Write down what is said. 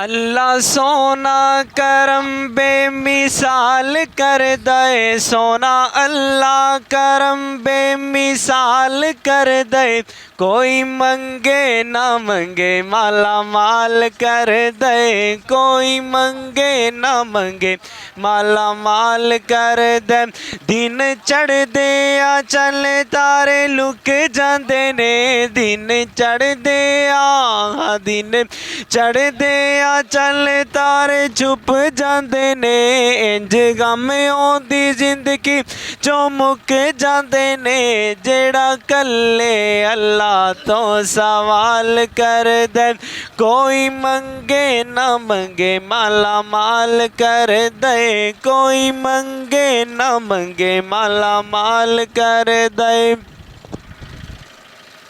अल्लाह सोना करम बेमिसाल कर दे, सोना अल्लाह करम बेमिसाल कर दे। कोई मंगे ना मंगे माला माल कर दे, कोई मंगे ना मंगे माला माल कर दे। दिन चढ़दे आ चल तारे लुक जांदे ने, दिन चढ़दे आ दिन चढ़दे आ चल तारे छुप जांदे ने। इंज गम आउंदी जिंदगी चो मुक जांदे ने, जेड़ा कल्ले अल्लाह तो सवाल कर दे। कोई मंगे ना मंगे माला माल कर दे, कोई मंगे ना मंगे माला माल कर दे।